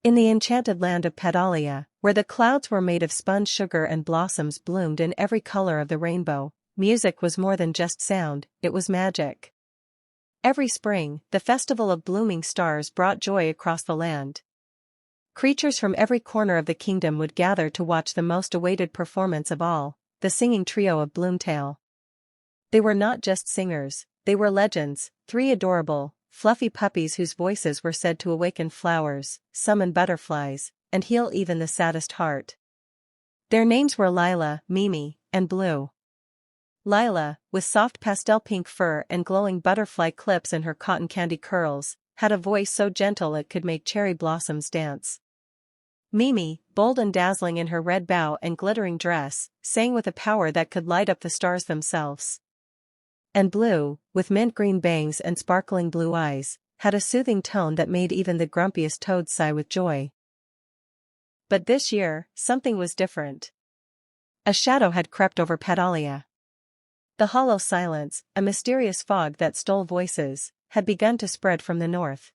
In the enchanted land of Petalia, where the clouds were made of spun sugar and blossoms bloomed in every color of the rainbow, music was more than just sound, it was magic. Every spring, the festival of blooming stars brought joy across the land. Creatures from every corner of the kingdom would gather to watch the most awaited performance of all, the singing trio of Bloomtail. They were not just singers, they were legends, three adorable, fluffy puppies whose voices were said to awaken flowers, summon butterflies, and heal even the saddest heart. Their names were Lila, Mimi, and Bloo. Lila, with soft pastel pink fur and glowing butterfly clips in her cotton candy curls, had a voice so gentle it could make cherry blossoms dance. Mimi, bold and dazzling in her red bow and glittering dress, sang with a power that could light up the stars themselves. And Bloo, with mint green bangs and sparkling blue eyes, had a soothing tone that made even the grumpiest toad sigh with joy. But this year, something was different. A shadow had crept over Petalia. The hollow silence, a mysterious fog that stole voices, had begun to spread from the north.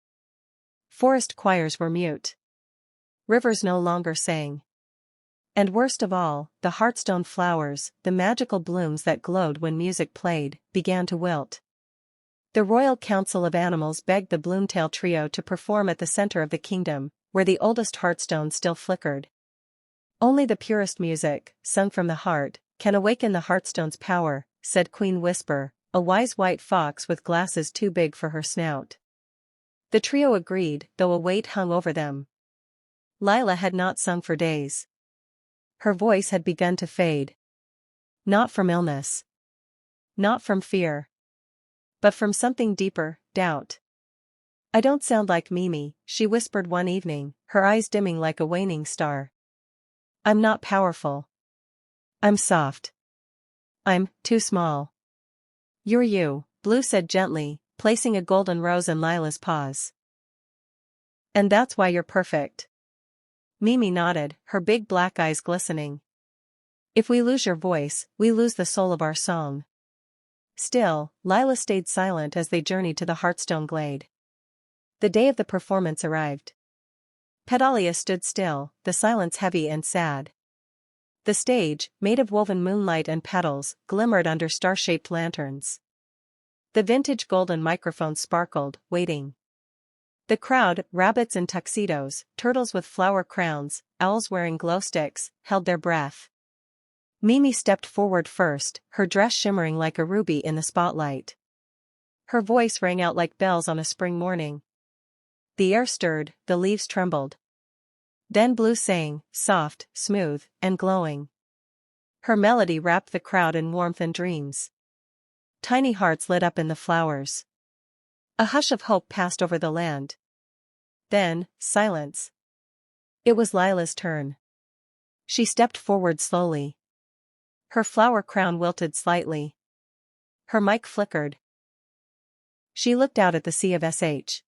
Forest choirs were mute. Rivers no longer sang. And worst of all, the Heartstone flowers, the magical blooms that glowed when music played, began to wilt. The Royal Council of Animals begged the Bloomtail trio to perform at the center of the kingdom, where the oldest Heartstone still flickered. Only the purest music, sung from the heart, can awaken the Heartstone's power, said Queen Whisper, a wise white fox with glasses too big for her snout. The trio agreed, though a weight hung over them. Lila had not sung for days. Her voice had begun to fade. Not from illness. Not from fear. But from something deeper, doubt. "I don't sound like Mimi," she whispered one evening, her eyes dimming like a waning star. "I'm not powerful. I'm soft. I'm too small." "You're you," Bloo said gently, placing a golden rose in Lila's paws. "And that's why you're perfect." Mimi nodded, her big black eyes glistening. "If we lose your voice, we lose the soul of our song." Still, Lila stayed silent as they journeyed to the Heartstone glade. The day of the performance arrived. Petalia stood still, the silence heavy and sad. The stage, made of woven moonlight and petals, glimmered under star-shaped lanterns. The vintage golden microphone sparkled, waiting. The crowd, rabbits in tuxedos, turtles with flower crowns, owls wearing glow sticks, held their breath. Mimi stepped forward first, her dress shimmering like a ruby in the spotlight. Her voice rang out like bells on a spring morning. The air stirred, the leaves trembled. Then Bloo sang, soft, smooth, and glowing. Her melody wrapped the crowd in warmth and dreams. Tiny hearts lit up in the flowers. A hush of hope passed over the land. Then, silence. It was Lila's turn. She stepped forward slowly. Her flower crown wilted slightly. Her mic flickered. She looked out at the sea of sh.